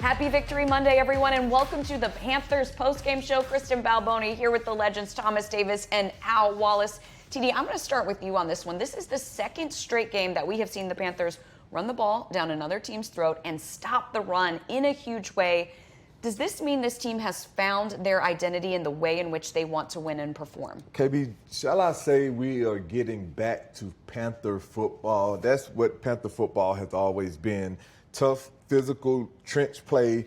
Happy Victory Monday, everyone, and welcome to the Panthers Postgame Show. Kristen Balboni here with the legends Thomas Davis and Al Wallace. TD, I'm going to start with you on this one. This is the second straight game that we have seen the Panthers run the ball down another team's throat and stop the run in a huge way. Does this mean this team has found their identity in the way in which they want to win and perform? KB, shall I say we are getting back to Panther football? That's what Panther football has always been. Tough, physical, trench play,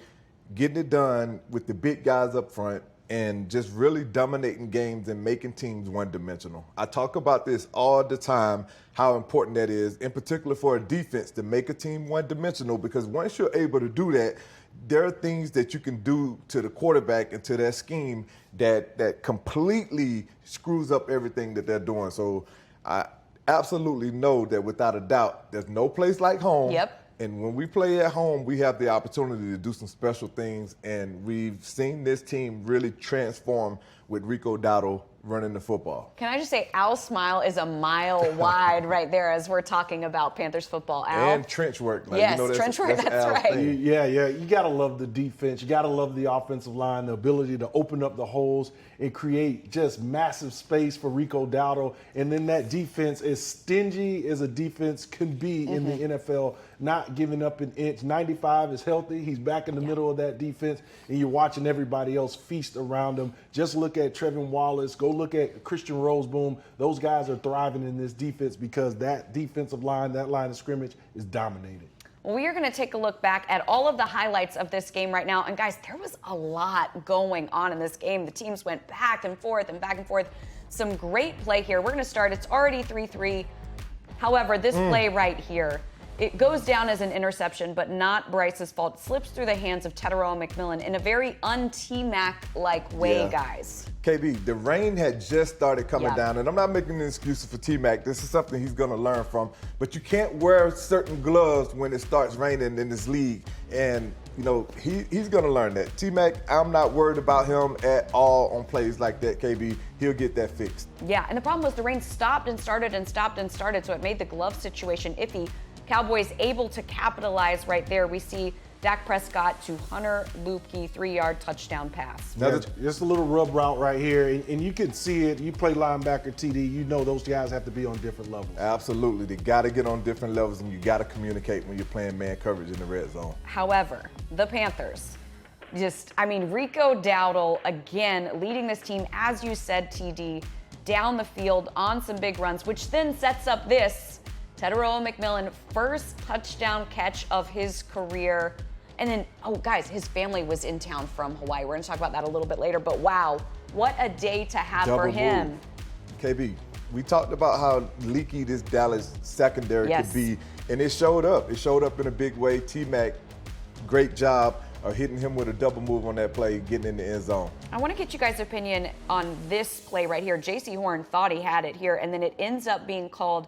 getting it done with the big guys up front, and just really dominating games and making teams one-dimensional. I talk about this all the time, how important that is, in particular for a defense, to make a team one-dimensional, because once you're able to do that, there are things that you can do to the quarterback and to their scheme that completely screws up everything that they're doing. So I absolutely know that without a doubt, there's no place like home. Yep. And when we play at home, we have the opportunity to do some special things, and we've seen this team really transform with Rico Dowdle running the football. Can I just say, Al's smile is a mile wide right there as we're talking about Panthers football. Al? And trench work. Like, yes, trench work, that's right. Yeah. You got to love the defense. You got to love the offensive line, the ability to open up the holes and create just massive space for Rico Dowdle. And then that defense, as stingy as a defense can be in the NFL, not giving up an inch. 95 is healthy. He's back in the middle of that defense, and you're watching everybody else feast around him. Just look at Trevin Wallace. Go look at Christian Roseboom. Those guys are thriving in this defense because that defensive line, that line of scrimmage, is dominated. Well, we are going to take a look back at all of the highlights of this game right now. And, guys, there was a lot going on in this game. The teams went back and forth and back and forth. Some great play here. We're going to start. It's already 3-3. However, this play right here, it goes down as an interception, but not Bryce's fault. It slips through the hands of Tetairoa McMillan in a very un-T-Mac-like way, guys. KB, the rain had just started coming down, and I'm not making an excuse for T-Mac. This is something he's going to learn from. But you can't wear certain gloves when it starts raining in this league. And, you know, he's going to learn that. T-Mac, I'm not worried about him at all on plays like that, KB. He'll get that fixed. Yeah, and the problem was the rain stopped and started and stopped and started, so it made the glove situation iffy. Cowboys able to capitalize right there. We see Dak Prescott to Hunter Luepke, 3-yard touchdown pass. Yeah, just a little rub route right here, and you can see it. You play linebacker, TD, you know those guys have to be on different levels. Absolutely. They got to get on different levels, and you got to communicate when you're playing man coverage in the red zone. However, the Panthers, Rico Dowdle, again, leading this team, as you said, TD, down the field on some big runs, which then sets up this Tetairoa McMillan, first touchdown catch of his career. And then, guys, his family was in town from Hawaii. We're going to talk about that a little bit later. But, wow, what a day to have for him. Move. KB, we talked about how leaky this Dallas secondary could be, and it showed up. It showed up in a big way. T-Mac, great job of hitting him with a double move on that play, getting in the end zone. I want to get you guys' opinion on this play right here. J.C. Horn thought he had it here, and then it ends up being called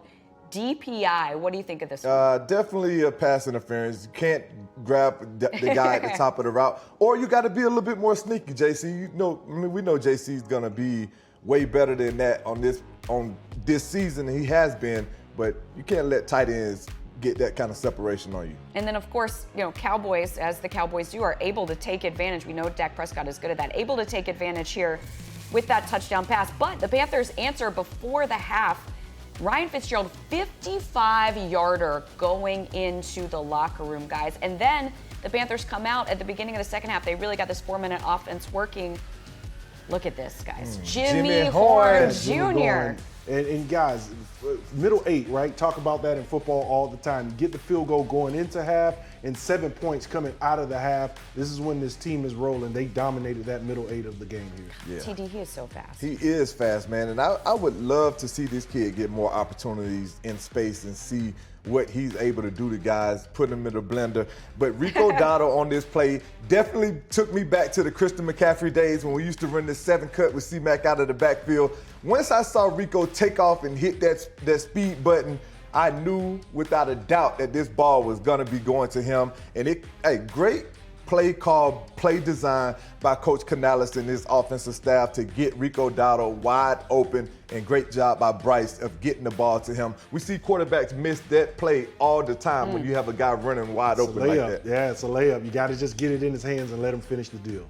DPI. What do you think of this one? Definitely a pass interference. You can't grab the guy at the top of the route, or you got to be a little bit more sneaky, JC. We know JC's gonna be way better than that on this season. He has been, but you can't let tight ends get that kind of separation on you. And then, of course, Cowboys, as the Cowboys do, are able to take advantage. We know Dak Prescott is good at that. Able to take advantage here with that touchdown pass. But the Panthers answer before the half. Ryan Fitzgerald, 55-yarder going into the locker room, guys. And then the Panthers come out at the beginning of the second half. They really got this 4-minute offense working. Look at this, guys. Jimmy Horn Jr. And guys, middle 8, right? Talk about that in football all the time. Get the field goal going into half and 7 points coming out of the half. This is when this team is rolling. They dominated that middle 8 of the game here. Yeah. TD, he is so fast. He is fast, man. And I would love to see this kid get more opportunities in space and see what he's able to do to guys, put him in the blender. But Rico Dowdle on this play definitely took me back to the Christian McCaffrey days when we used to run this 7-cut with C-Mac out of the backfield. Once I saw Rico take off and hit that speed button, I knew without a doubt that this ball was going to be going to him. And great play call, play design by Coach Canales and his offensive staff to get Rico Dowdle wide open, and great job by Bryce of getting the ball to him. We see quarterbacks miss that play all the time when you have a guy running wide open like that. Yeah, it's a layup. You got to just get it in his hands and let him finish the deal.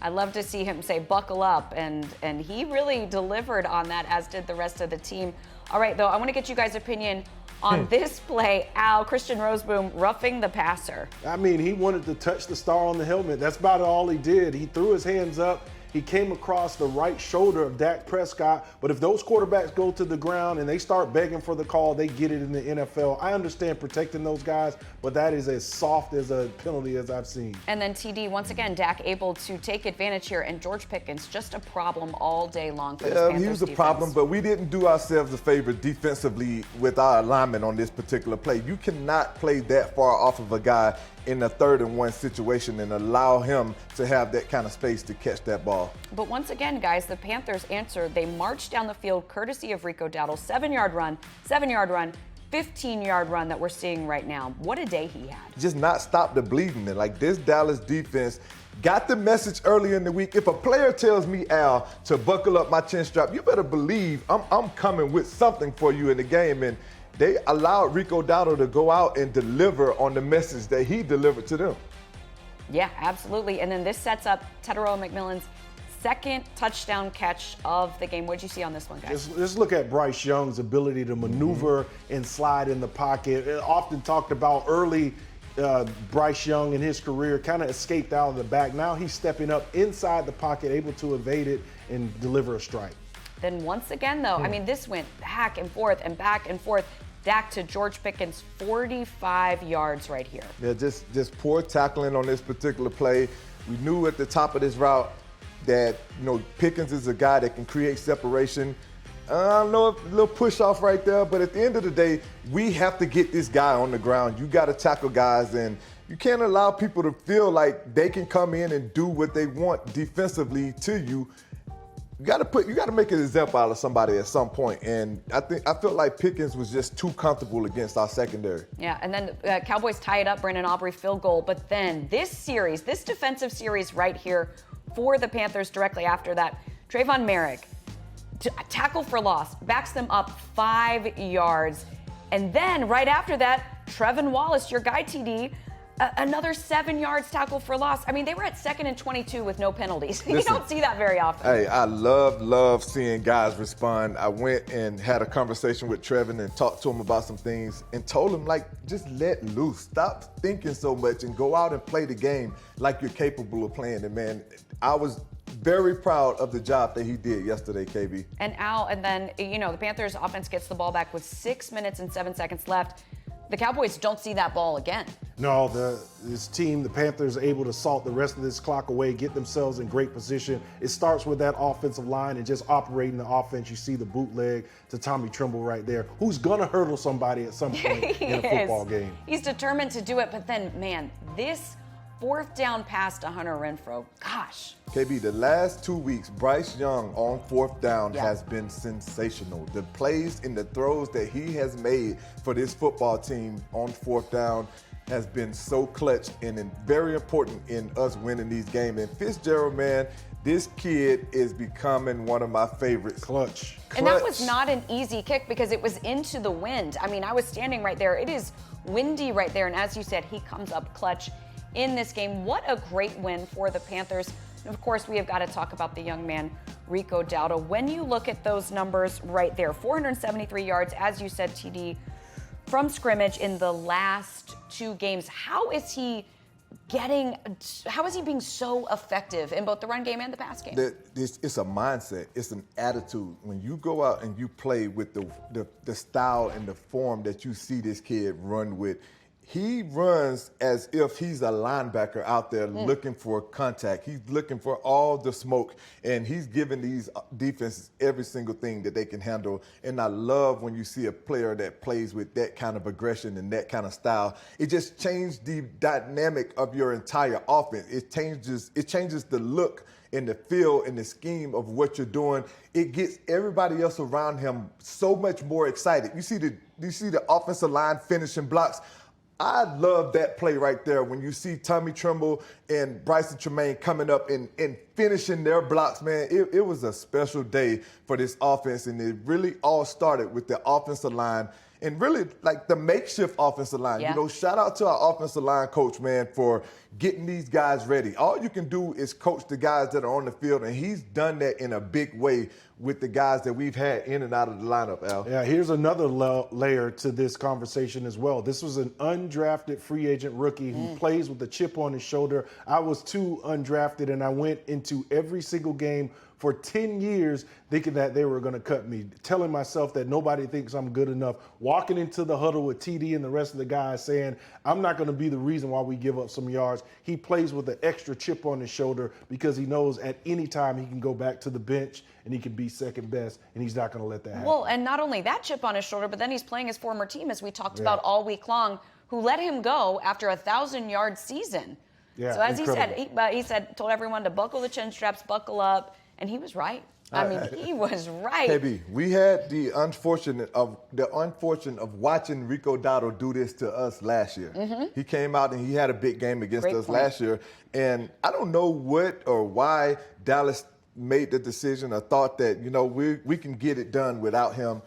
I love to see him say, buckle up, and he really delivered on that, as did the rest of the team. All right, though, I want to get you guys' opinion on this play. Al, Christian Roseboom roughing the passer. I mean, he wanted to touch the star on the helmet. That's about all he did. He threw his hands up. He came across the right shoulder of Dak Prescott. But if those quarterbacks go to the ground and they start begging for the call, they get it in the NFL. I understand protecting those guys, but that is as soft as a penalty as I've seen. And then TD, once again, Dak able to take advantage here, and George Pickens just a problem all day long for this Panthers he was a defense. problem, but we didn't do ourselves a favor defensively with our alignment on this particular play. You cannot play that far off of a guy in a 3rd and 1 situation and allow him to have that kind of space to catch that ball. But once again, guys, the Panthers answered. They marched down the field courtesy of Rico Dowdle. 7-yard run, 15-yard run that we're seeing right now. What a day he had. Just not stop the bleeding. Like, this Dallas defense got the message early in the week. If a player tells me, Al, to buckle up my chin strap, you better believe I'm coming with something for you in the game. And they allowed Rico Dowdle to go out and deliver on the message that he delivered to them. Yeah, absolutely. And then this sets up Tetairoa McMillan's 2nd touchdown catch of the game. What did you see on this one, guys? Just look at Bryce Young's ability to maneuver and slide in the pocket. Often talked about early, Bryce Young in his career kind of escaped out of the back. Now he's stepping up inside the pocket, able to evade it and deliver a strike. Then once again, though, I mean, this went back and forth and back and forth. Dak to George Pickens, 45 yards right here. Yeah, just poor tackling on this particular play. We knew at the top of this route that, Pickens is a guy that can create separation. I don't know, a little push off right there, but at the end of the day, we have to get this guy on the ground. You got to tackle guys, and you can't allow people to feel like they can come in and do what they want defensively to you. You got to make an example out of somebody at some point, and I felt like Pickens was just too comfortable against our secondary. Yeah, and then Cowboys tie it up, Brandon Aubrey field goal, but then this defensive series right here for the Panthers directly after that, Trayvon Merrick, tackle for loss, backs them up 5 yards, and then right after that, Trevin Wallace, your guy TD, another 7 yards tackle for loss. I mean, they were at 2nd and 22 with no penalties. You don't see that very often. Hey, I love seeing guys respond. I went and had a conversation with Trevin and talked to him about some things and told him, just let loose. Stop thinking so much and go out and play the game like you're capable of playing it, man. I was very proud of the job that he did yesterday, KB. And Al, and then, the Panthers offense gets the ball back with 6 minutes and 7 seconds left. The Cowboys don't see that ball again. No, this team, the Panthers, are able to salt the rest of this clock away, get themselves in great position. It starts with that offensive line and just operating the offense. You see the bootleg to Tommy Tremble right there, who's going to hurdle somebody at some point in a football game. He's determined to do it, but then, man, this 4th down pass to Hunter Renfrow, gosh. KB, the last 2 weeks, Bryce Young on 4th down has been sensational. The plays and the throws that he has made for this football team on 4th down has been so clutch and very important in us winning these games. And Fitzgerald, man, this kid is becoming one of my favorites. Clutch. And that was not an easy kick because it was into the wind. I mean, I was standing right there. It is windy right there. And as you said, he comes up clutch in this game. What a great win for the Panthers. And of course, we have got to talk about the young man, Rico Dowdle. When you look at those numbers right there, 473 yards, as you said, TD, from scrimmage in the last 2 games. How is he being so effective in both the run game and the pass game? It's a mindset. It's an attitude. When you go out and you play with the style and the form that you see this kid run with, he runs as if he's a linebacker out there looking for contact. He's looking for all the smoke, and he's giving these defenses every single thing that they can handle. And I love when you see a player that plays with that kind of aggression and that kind of style. It just changed the dynamic of your entire offense. It changes the look and the feel and the scheme of what you're doing. It gets everybody else around him so much more excited. You see the offensive line finishing blocks. I love that play right there when you see Tommy Tremble and Bryson Tremaine coming up and finishing their blocks, man. It was a special day for this offense, and it really all started with the offensive line and really like the makeshift offensive line. Yeah. You know, shout out to our offensive line coach, man, for getting these guys ready. All you can do is coach the guys that are on the field, and he's done that in a big way with the guys that we've had in and out of the lineup, Al. Yeah, here's another layer to this conversation as well. This was an undrafted free agent rookie who plays with a chip on his shoulder. I was too undrafted, and I went into every single game for 10 years thinking that they were going to cut me, telling myself that nobody thinks I'm good enough, walking into the huddle with TD and the rest of the guys saying, I'm not going to be the reason why we give up some yards. He plays with an extra chip on his shoulder because he knows at any time he can go back to the bench and he can be second best, and he's not going to let that happen. Well, and not only that chip on his shoulder, but then he's playing his former team, as we talked about all week long, who let him go after a 1,000-yard season. Yeah, so as incredible. he said, told everyone to buckle the chin straps, buckle up, and he was right. I mean, he was right. KB, we had the unfortunate of watching Rico Dowdle do this to us last year. He came out and he had a big game against us last year, and I don't know what or why Dallas made the decision or thought that, you know, we can get it done without him.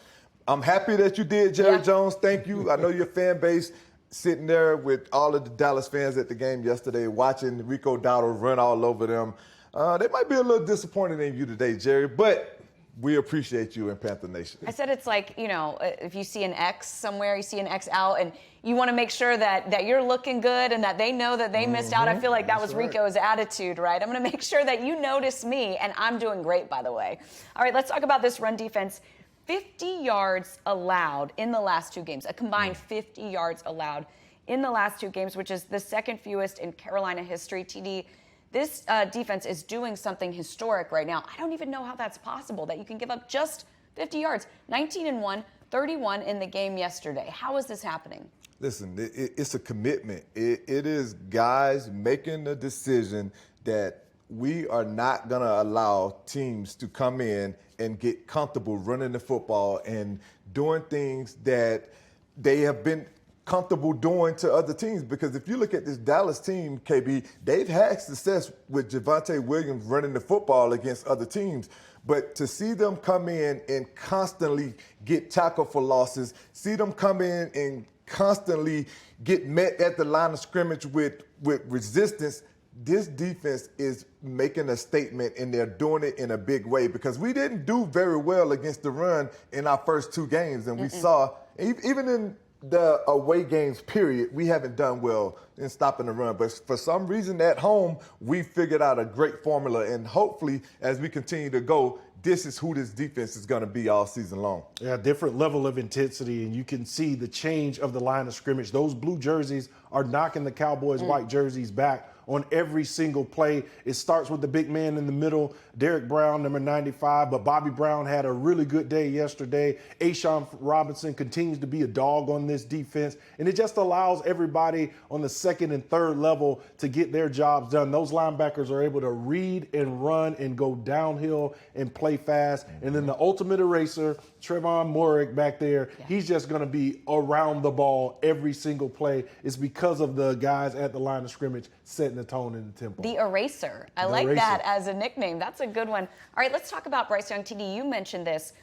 I'm happy that you did, Jerry Jones. Thank you. I know your fan base sitting there with all of the Dallas fans at the game yesterday watching Rico Dowdle run all over them. They might be a little disappointed in you today, Jerry, but we appreciate you in Panther Nation. I said it's like, you know, if you see an X somewhere, you see an X out, and you want to make sure that you're looking good and that they know that they missed out. I feel like that was Rico's attitude, right? I'm going to make sure that you notice me, and I'm doing great, by the way. All right, let's talk about this run defense. 50 yards allowed in the last two games, a combined 50 yards allowed in the last two games, which is the second fewest in Carolina history. TD, this defense is doing something historic right now. I don't even know how that's possible, that you can give up just 50 yards. 19-1, 31 in the game yesterday. How is this happening? Listen, it's a commitment. It is guys making a decision that we are not going to allow teams to come in and get comfortable running the football and doing things that they have been comfortable doing to other teams. Because if you look at this Dallas team, KB, they've had success with Javonte Williams running the football against other teams. But to see them come in and constantly get tackled for losses, see them come in and constantly get met at the line of scrimmage with resistance, this defense is making a statement, and they're doing it in a big way, because we didn't do very well against the run in our first two games. And we saw, even in the away games, period, we haven't done well in stopping the run. But for some reason at home, we figured out a great formula. And hopefully, as we continue to go, this is who this defense is going to be all season long. Yeah, different level of intensity, and you can see the change of the line of scrimmage. Those blue jerseys are knocking the Cowboys' white jerseys back on every single play. It starts with the big man in the middle, Derek Brown, number 95, but Bobby Brown had a really good day yesterday. A'Shawn Robinson continues to be a dog on this defense, and it just allows everybody on the second and third level to get their jobs done. Those linebackers are able to read and run and go downhill and play fast. And then the ultimate eraser, Trevon Moehrig back there, he's just going to be around the ball every single play. It's because of the guys at the line of scrimmage setting the tone in the tempo. The eraser. I like that as a nickname. That's a good one. All right, let's talk about Bryce Young. TD, you mentioned this,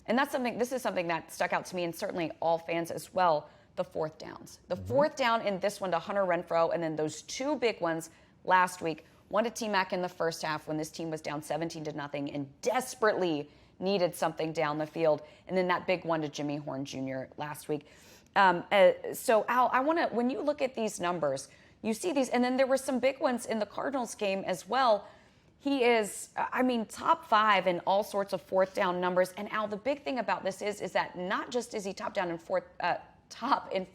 and this is something that stuck out to me, and certainly all fans as well, the fourth downs. The fourth down in this one to Hunter Renfrow, and then those two big ones last week. One to T-Mac in the first half when this team was down 17-0 and desperately needed something down the field. And then that big one to Jimmy Horn Jr. last week. So, Al, I want to, when you look at these numbers, you see these, and then there were some big ones in the Cardinals game as well. He is, top 5 in all sorts of fourth down numbers. And Al, the big thing about this is that not just is he top in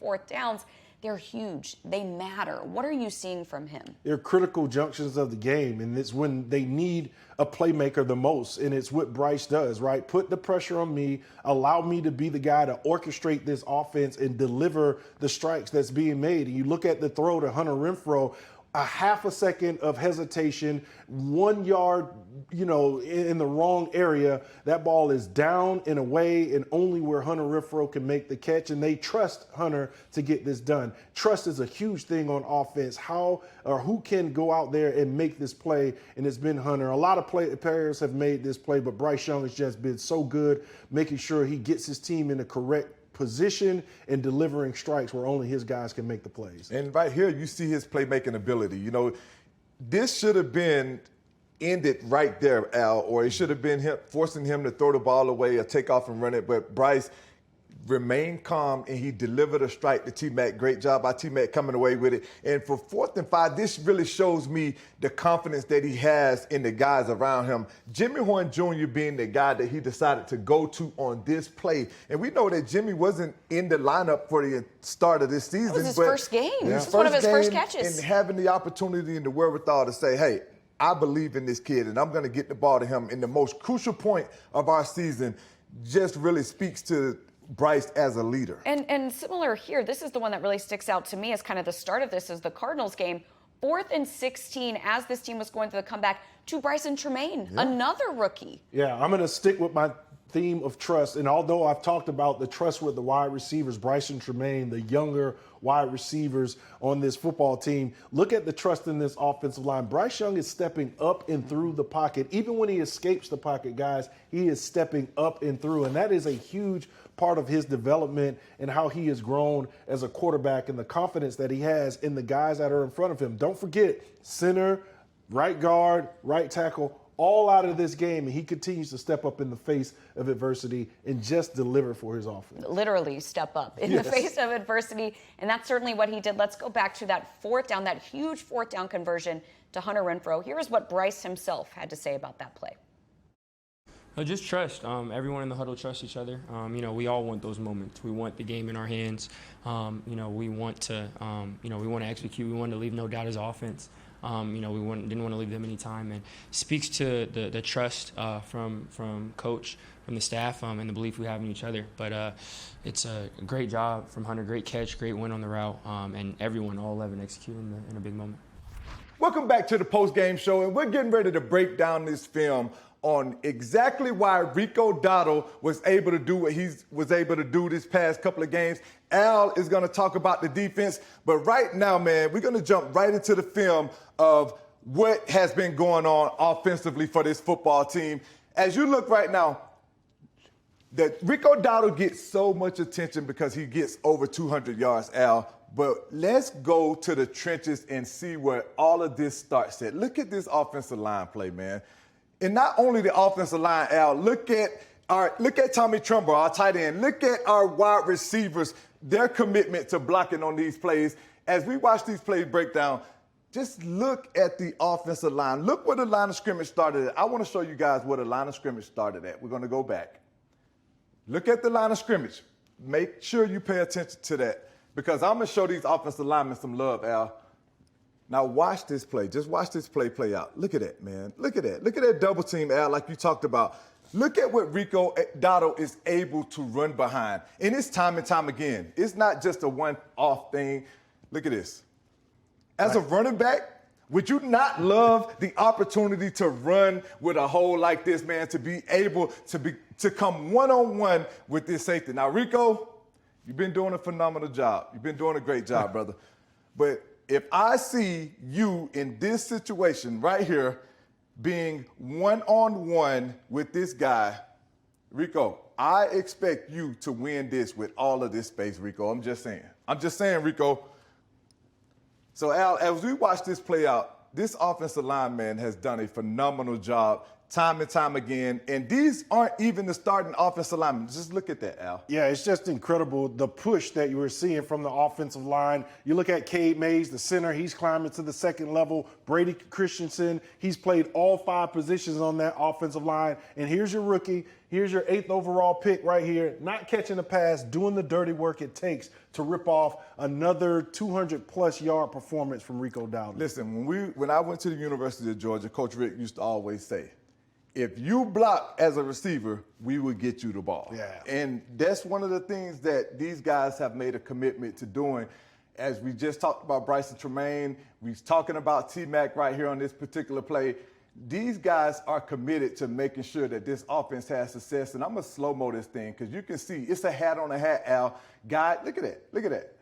fourth downs, they're huge. They matter. What are you seeing from him? They're critical junctions of the game, and it's when they need a playmaker the most, and it's what Bryce does, right? Put the pressure on me, allow me to be the guy to orchestrate this offense and deliver the strikes that's being made. And you look at the throw to Hunter Renfrow, a half a second of hesitation, 1 yard, in the wrong area, that ball is down and away and only where Hunter Renfrow can make the catch, and they trust Hunter to get this done. Trust is a huge thing on offense. Who can go out there and make this play, and it's been Hunter. A lot of players have made this play, but Bryce Young has just been so good making sure he gets his team in the correct position and delivering strikes where only his guys can make the plays. And right here, you see his playmaking ability. This should have been ended right there, Al, or it should have been him forcing him to throw the ball away or take off and run it. But Bryce remained calm, and he delivered a strike to T-Mac. Great job by T-Mac coming away with it. And for 4th and 5, this really shows me the confidence that he has in the guys around him. Jimmy Horn Jr. being the guy that he decided to go to on this play. And we know that Jimmy wasn't in the lineup for the start of this season. It was his first game. Yeah. This was one of his first catches. And having the opportunity and the wherewithal to say, hey, I believe in this kid, and I'm going to get the ball to him in the most crucial point of our season, just really speaks to Bryce as a leader. And similar here, this is the one that really sticks out to me as kind of the start of this is the Cardinals game. 4th and 16 as this team was going through the comeback to Bryson Tremaine, another rookie. Yeah, I'm going to stick with my theme of trust. And although I've talked about the trust with the wide receivers, Bryson Tremaine, the younger wide receivers on this football team, look at the trust in this offensive line. Bryce Young is stepping up and through the pocket. Even when he escapes the pocket, guys, he is stepping up and through. And that is a huge part of his development and how he has grown as a quarterback and the confidence that he has in the guys that are in front of him. Don't forget, center, right guard, right tackle, all out of this game, and he continues to step up in the face of adversity and just deliver for his offense. Literally step up in the face of adversity, and that's certainly what he did. Let's go back to that 4th down, that huge 4th down conversion to Hunter Renfrow. Here is what Bryce himself had to say about that play. Just trust. Everyone in the huddle trusts each other. We all want those moments. We want the game in our hands. We want to, we want to execute. We want to leave no doubt as offense. We didn't want to leave them any time, and speaks to the trust from coach, from the staff, and the belief we have in each other. But it's a great job from Hunter, great catch, great win on the route, and everyone, all 11, executing in a big moment. Welcome back to the post-game show, and we're getting ready to break down this film on exactly why Rico Dowdle was able to do what he was able to do this past couple of games. Al is going to talk about the defense, but right now, man, we're going to jump right into the film of what has been going on offensively for this football team. As you look right now, that Rico Dowdle gets so much attention because he gets over 200 yards, Al. But let's go to the trenches and see where all of this starts at. Look at this offensive line play, man. And not only the offensive line, Al, look at Tommy Trumbull, our tight end. Look at our wide receivers, their commitment to blocking on these plays. As we watch these plays break down, just look at the offensive line. Look where the line of scrimmage started at. I want to show you guys where the line of scrimmage started at. We're going to go back. Look at the line of scrimmage. Make sure you pay attention to that because I'm going to show these offensive linemen some love, Al. Now watch this play. Just watch this play out. Look at that, man. Look at that. Look at that double team, Al, like you talked about. Look at what Rico Dowdle is able to run behind. And it's time and time again. It's not just a one-off thing. Look at this. As a running back, would you not love the opportunity to run with a hole like this, man, to be able to come one-on-one with this safety? Now, Rico, you've been doing a phenomenal job. You've been doing a great job, brother. But if I see you in this situation right here being one-on-one with this guy, Rico, I expect you to win this with all of this space, Rico. I'm just saying, Rico. So, Al, as we watch this play out, this offensive lineman has done a phenomenal job time and time again. And these aren't even the starting offensive linemen. Just look at that, Al. Yeah, it's just incredible, the push that you were seeing from the offensive line. You look at Cade Mays, the center, he's climbing to the second level. Brady Christensen, he's played all 5 positions on that offensive line. And here's your rookie. Here's your 8th overall pick right here, not catching a pass, doing the dirty work it takes to rip off another 200-plus yard performance from Rico Dowdle. Listen, when I went to the University of Georgia, Coach Rick used to always say, if you block as a receiver, we will get you the ball. Yeah. And that's one of the things that these guys have made a commitment to doing. as we just talked about Bryce and Tremaine, we're talking about T-Mac right here on this particular play. These guys are committed to making sure that this offense has success. And I'm going to slow-mo this thing because you can see it's a hat on a hat, Al. Guy, look at that. Look at that.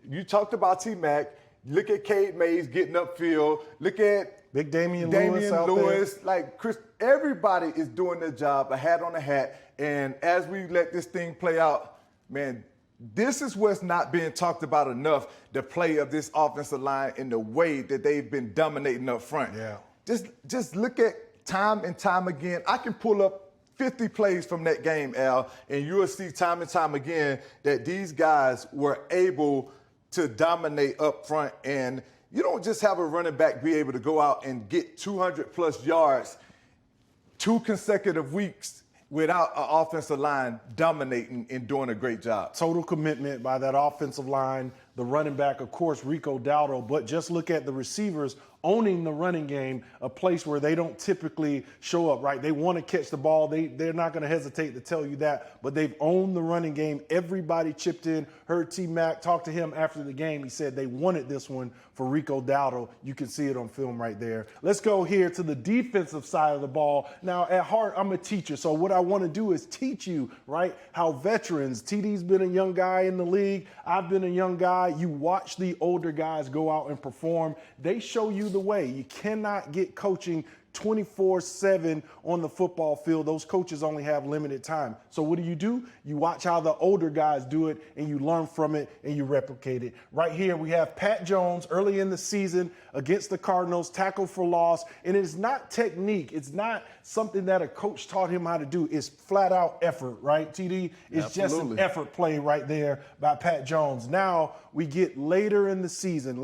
You talked about T-Mac. Look at Cade Mays getting upfield. Look at Big Damian Lewis. Like Chris, everybody is doing their job, a hat on a hat. And as we let this thing play out, man, this is what's not being talked about enough, the play of this offensive line and the way that they've been dominating up front. Yeah. Just look at time and time again. I can pull up 50 plays from that game, Al, and you will see time and time again that these guys were able to dominate up front. And you don't just have a running back be able to go out and get 200-plus yards 2 consecutive weeks without an offensive line dominating and doing a great job. Total commitment by that offensive line, the running back, of course, Rico Dowdle. But just look at the receivers owning the running game, a place where they don't typically show up, right? They want to catch the ball. They're not going to hesitate to tell you that, but they've owned the running game. Everybody chipped in. Heard T-Mac talk to him after the game. He said they wanted this one for Rico Dowdle. You can see it on film right there. Let's go here to the defensive side of the ball. Now, at heart, I'm a teacher, so what I want to do is teach you, right, how veterans, TD's been a young guy in the league. I've been a young guy. You watch the older guys go out and perform. They show you the way. You cannot get coaching 24/7 on the football field. Those coaches only have limited time. So what do? You watch how the older guys do it, and you learn from it, and you replicate it. Right here, we have Pat Jones early in the season against the Cardinals, tackle for loss. And it's not technique. It's not something that a coach taught him how to do. It's flat out effort, right, TD? It's just an effort play right there by Pat Jones. Now we get later in the season,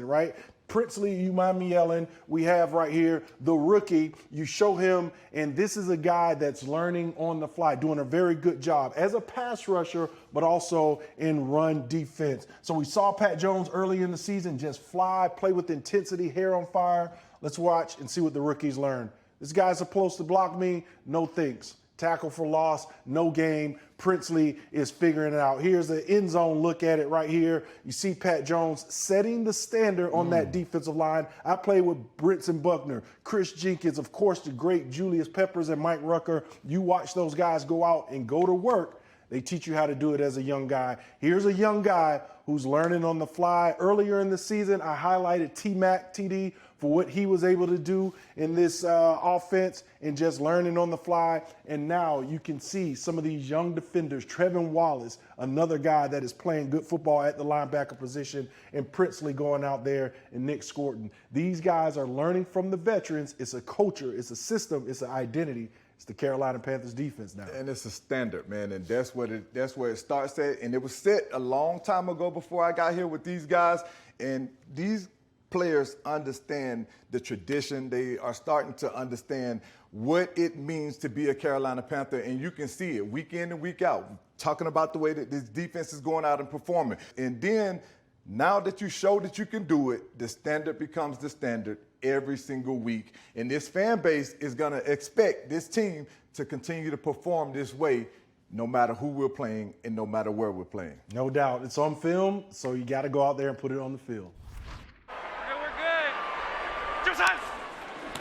right? Princely, you mind me yelling, we have right here the rookie. You show him, and this is a guy that's learning on the fly, doing a very good job as a pass rusher, but also in run defense. So we saw Pat Jones early in the season just fly, play with intensity, hair on fire. Let's watch and see what the rookies learn. This guy's supposed to block me, no thanks. Tackle for loss, no game. Princely is figuring it out. Here's the end zone look at it right here. You see Pat Jones setting the standard on that defensive line. I played with Brinson Buckner, Chris Jenkins, of course, the great Julius Peppers and Mike Rucker. You watch those guys go out and go to work. They teach you how to do it as a young guy. Here's a young guy who's learning on the fly. Earlier in the season, I highlighted T-Mac, TD, for what he was able to do in this offense and just learning on the fly. And now you can see some of these young defenders, Trevin Wallace, another guy that is playing good football at the linebacker position, and Princely going out there, and Nick Scorton. These guys are learning from the veterans. It's a culture, it's a system, it's an identity. It's the Carolina Panthers defense now. And it's a standard, man, and that's where it starts at. And it was set a long time ago before I got here with these guys. And these players understand the tradition. They are starting to understand what it means to be a Carolina Panther, and you can see it week in and week out, talking about the way that this defense is going out and performing. And then now that you show that you can do it, the standard becomes the standard every single week. And this fan base is going to expect this team to continue to perform this way no matter who we're playing and no matter where we're playing. No doubt. It's on film, so you got to go out there and put it on the field.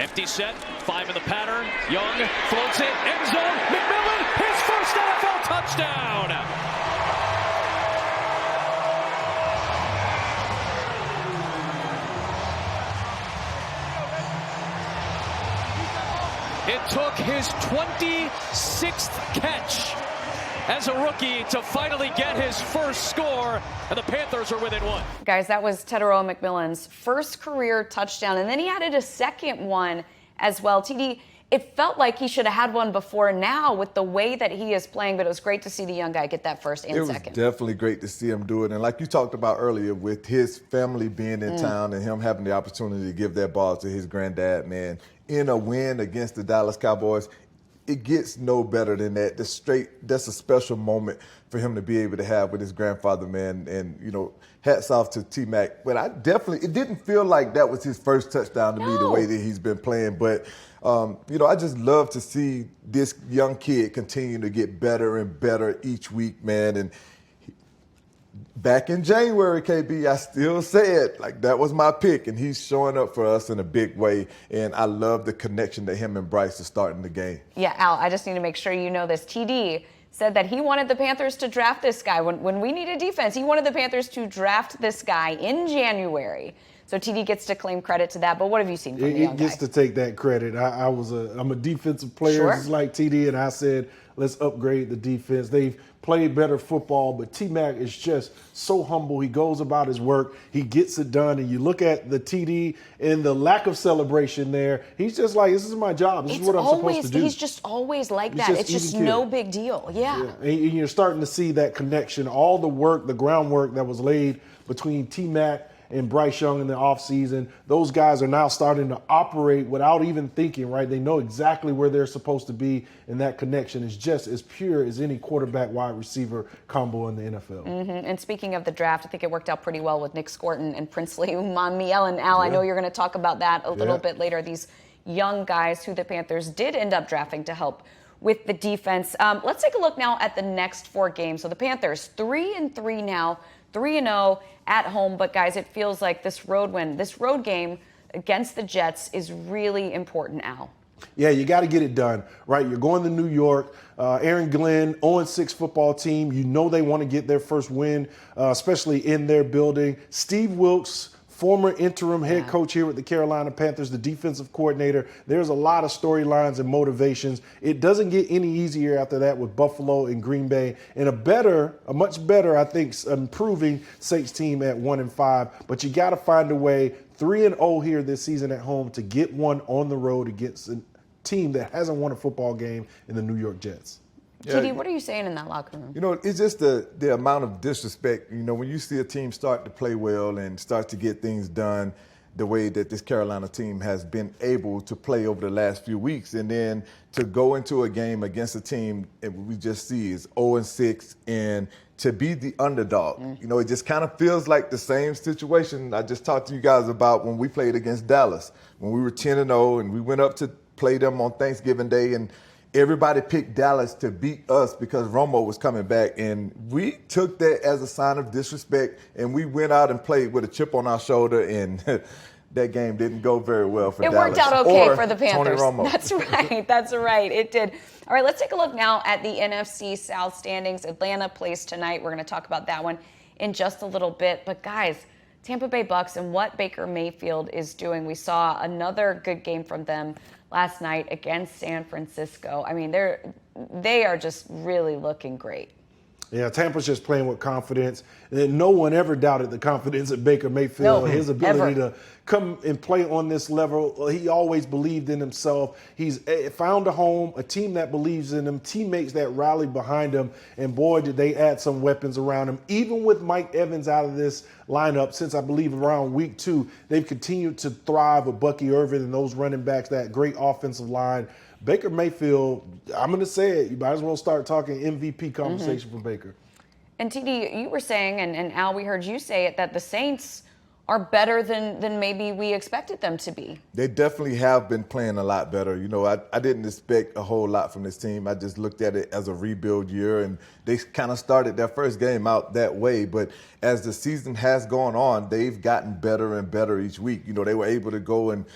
Empty set, 5 in the pattern. Young floats it, end zone. McMillan, his first NFL touchdown. It took his 26th catch as a rookie to finally get his first score, and the Panthers are within 1. Guys, that was Teteroa McMillan's first career touchdown, and then he added a second one as well. TD, it felt like he should have had one before now with the way that he is playing, but it was great to see the young guy get that first and second. It was definitely great to see him do it. And like you talked about earlier, with his family being in town and him having the opportunity to give that ball to his granddad, man, in a win against the Dallas Cowboys, it gets no better than that. That's a special moment for him to be able to have with his grandfather, man. And, you know, hats off to T-Mac. But it didn't feel like that was his first touchdown to me, the way that he's been playing. But, you know, I just love to see this young kid continue to get better and better each week, man. And back in January, KB, I still said, like, that was my pick, and he's showing up for us in a big way, and I love the connection that him and Bryce are starting the game. Yeah, Al, I just need to make sure you know this. TD said that he wanted the Panthers to draft this guy. When we needed defense, he wanted the Panthers to draft this guy in January. So TD gets to claim credit to that. But what have you seen from the young guy? It gets to take that credit. I'm a defensive player, just like TD, and I said, let's upgrade the defense. They've played better football, but T-Mac is just so humble. He goes about his work. He gets it done. And you look at the TD and the lack of celebration there. He's just like, this is my job. This is what I'm supposed to do. He's just always like that. It's just no big deal. Yeah. And you're starting to see that connection, all the work, the groundwork that was laid between T-Mac and Bryce Young in the offseason. Those guys are now starting to operate without even thinking, right? They know exactly where they're supposed to be, and that connection is just as pure as any quarterback wide receiver combo in the NFL. And speaking of the draft, I think it worked out pretty well with Nick Scorton and Princely Umamiel. And Al, I know you're going to talk about that a little bit later. These young guys who the Panthers did end up drafting to help with the defense. Let's take a look now at the next 4 games. So the Panthers 3-3 now, 3-0 at home. But guys, it feels like this road game against the Jets is really important, Al. Yeah, you got to get it done, right? You're going to New York. Aaron Glenn, 0-6 football team. You know they want to get their first win, especially in their building. Steve Wilks, former interim head coach here with the Carolina Panthers, the defensive coordinator. There's a lot of storylines and motivations. It doesn't get any easier after that with Buffalo and Green Bay, and a much better, I think, improving Saints team at 1-5. But you got to find a way, 3-0 here this season at home, to get one on the road against a team that hasn't won a football game in the New York Jets. TD, what are you saying in that locker room? You know, it's just the amount of disrespect. You know, when you see a team start to play well and start to get things done the way that this Carolina team has been able to play over the last few weeks, and then to go into a game against a team we just see is 0-6 and to be the underdog. You know, it just kind of feels like the same situation I just talked to you guys about when we played against Dallas, when we were 10-0 and we went up to play them on Thanksgiving Day, and everybody picked Dallas to beat us because Romo was coming back, and we took that as a sign of disrespect, and we went out and played with a chip on our shoulder, and that game didn't go very well for Dallas. It worked out okay for the Panthers. Tony Romo. That's right. It did. All right, let's take a look now at the NFC South standings. Atlanta plays tonight. We're going to talk about that one in just a little bit. But guys, Tampa Bay Bucks and what Baker Mayfield is doing. We saw another good game from them last night against San Francisco. I mean, they are just really looking great. Yeah, Tampa's just playing with confidence. And no one ever doubted the confidence of Baker Mayfield, his ability to come and play on this level. He always believed in himself. He's found a home, a team that believes in him, teammates that rally behind him, and boy, did they add some weapons around him. Even with Mike Evans out of this lineup since I believe around week 2, they've continued to thrive with Bucky Irvin and those running backs, that great offensive line. Baker Mayfield, I'm going to say it, you might as well start talking MVP conversation for Baker. And TD, you were saying, and Al, we heard you say it, that the Saints are better than maybe we expected them to be. They definitely have been playing a lot better. You know, I didn't expect a whole lot from this team. I just looked at it as a rebuild year, and they kind of started their first game out that way. But as the season has gone on, they've gotten better and better each week. You know, they were able to go and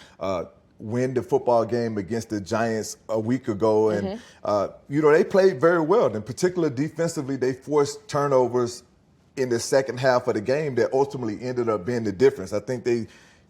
win the football game against the Giants a week ago. And, you know, they played very well. In particular, defensively, they forced turnovers in the second half of the game that ultimately ended up being the difference. I think they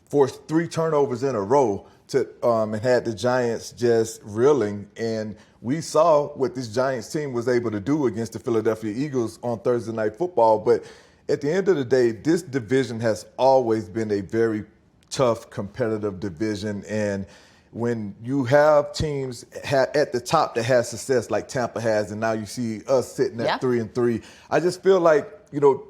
forced 3 turnovers in a row to and had the Giants just reeling. And we saw what this Giants team was able to do against the Philadelphia Eagles on Thursday Night Football. But at the end of the day, this division has always been a very tough, competitive division. And when you have teams at the top that has success like Tampa has, and now you see us sitting at 3-3, I just feel like, you know,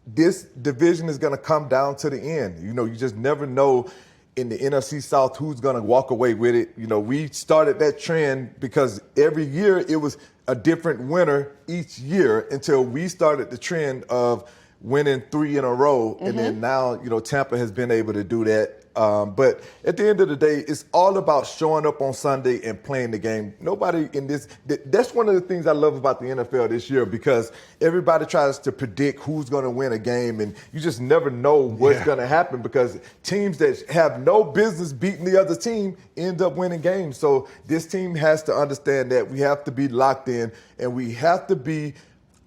this division is going to come down to the end. You know, you just never know in the NFC South who's going to walk away with it. You know, we started that trend because every year it was a different winner each year until we started the trend of winning 3 in a row, and then now, Tampa has been able to do that. But at the end of the day, it's all about showing up on Sunday and playing the game. Nobody in this – that's one of the things I love about the NFL this year, because everybody tries to predict who's going to win a game, and you just never know what's going to happen, because teams that have no business beating the other team end up winning games. So this team has to understand that we have to be locked in, and we have to be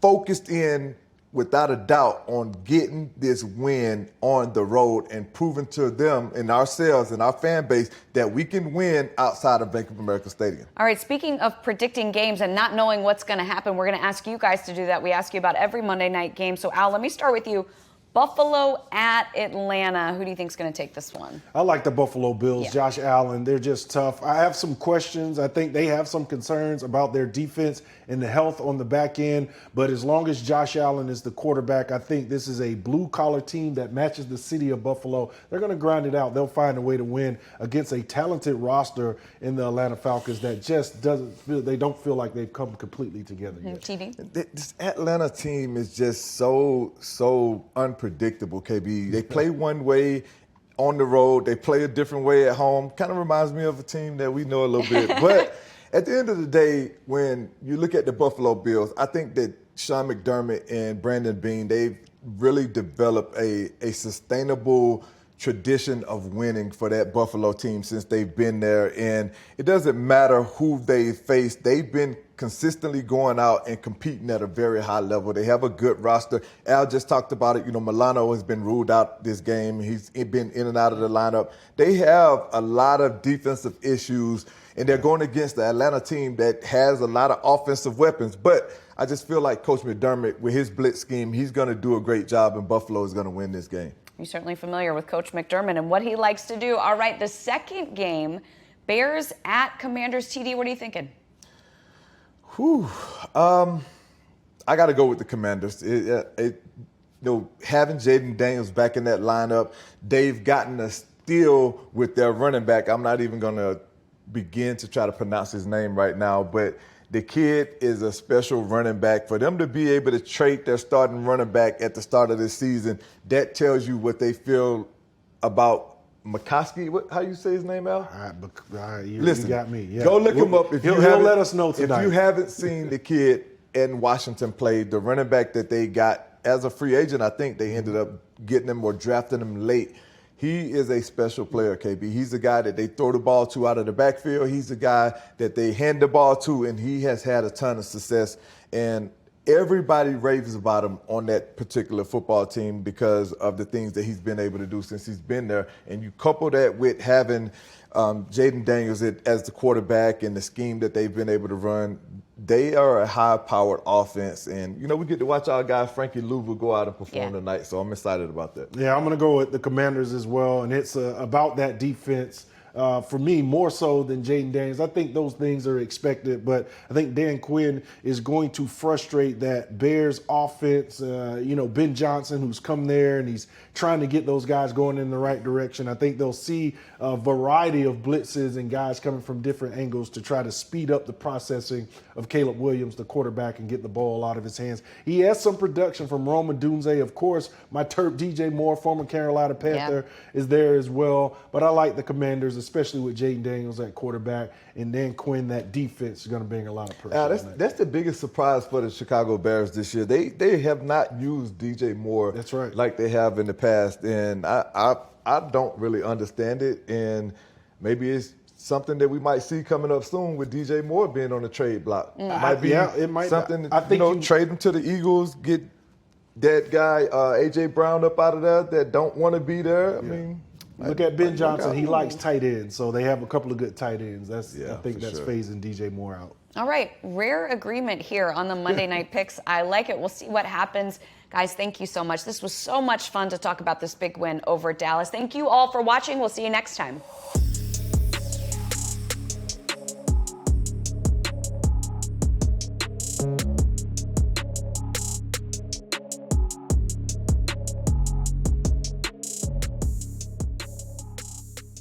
focused in without a doubt on getting this win on the road and proving to them and ourselves and our fan base that we can win outside of Bank of America Stadium. All right, speaking of predicting games and not knowing what's going to happen, we're going to ask you guys to do that. We ask you about every Monday night game. So, Al, let me start with you. Buffalo at Atlanta. Who do you think is going to take this one? I like the Buffalo Bills. Yeah. Josh Allen, they're just tough. I have some questions. I think they have some concerns about their defense and the health on the back end. But as long as Josh Allen is the quarterback, I think this is a blue-collar team that matches the city of Buffalo. They're going to grind it out. They'll find a way to win against a talented roster in the Atlanta Falcons that just they don't feel like they've come completely together yet. TV? This Atlanta team is just so unpredictable, KB. They play one way on the road. They play a different way at home. Kind of reminds me of a team that we know a little bit. But at the end of the day, when you look at the Buffalo Bills, I think that Sean McDermott and Brandon Beane, they've really developed a sustainable tradition of winning for that Buffalo team since they've been there. And it doesn't matter who they face. They've been consistently going out and competing at a very high level. They have a good roster. Al just talked about it. Milano has been ruled out this game. He's been in and out of the lineup. They have a lot of defensive issues, and they're going against the Atlanta team that has a lot of offensive weapons. But I just feel like Coach McDermott, with his blitz scheme, he's going to do a great job, and Buffalo is going to win this game. You're certainly familiar with Coach McDermott and what he likes to do. All right, the second game, Bears at Commanders. TD, what are you thinking? I got to go with the Commanders. Having Jaden Daniels back in that lineup, they've gotten a steal with their running back. I'm not even going to begin to try to pronounce his name right now, but the kid is a special running back. For them to be able to trade their starting running back at the start of this season, that tells you what they feel about McCoskey. How you say his name, Al? Listen, you got me. Yeah. Go look him up. He'll let us know tonight. If you haven't seen the kid in Washington play, the running back that they got as a free agent, I think they ended up getting him or drafting him late. He is a special player, KB. He's the guy that they throw the ball to out of the backfield. He's the guy that they hand the ball to, and he has had a ton of success. And everybody raves about him on that particular football team because of the things that he's been able to do since he's been there. And you couple that with having Jaden Daniels as the quarterback and the scheme that they've been able to run, they are a high-powered offense. And, we get to watch our guy Frankie Louvu go out and perform tonight, so I'm excited about that. Yeah, I'm going to go with the Commanders as well, and it's about that defense. For me, more so than Jaden Daniels. I think those things are expected, but I think Dan Quinn is going to frustrate that Bears offense. Ben Johnson, who's come there, and he's trying to get those guys going in the right direction. I think they'll see a variety of blitzes and guys coming from different angles to try to speed up the processing of Caleb Williams, the quarterback, and get the ball out of his hands. He has some production from Rome Odunze. Of course, my Terp DJ Moore, former Carolina Panther, is there as well. But I like the Commanders, especially with Jaden Daniels at quarterback, and Dan Quinn, that defense is going to bring a lot of pressure. That's the biggest surprise for the Chicago Bears this year. They have not used DJ Moore like they have in the past, and I don't really understand it, and maybe it's something that we might see coming up soon with DJ Moore being on the trade block. It might something, trade him to the Eagles, get that guy, A.J. Brown, up out of there that don't want to be there. Look at Ben Johnson. He likes tight ends, so they have a couple of good tight ends. I think that's phasing DJ Moore out. All right, rare agreement here on the Monday Night Picks. I like it. We'll see what happens. Guys, thank you so much. This was so much fun to talk about this big win over Dallas. Thank you all for watching. We'll see you next time.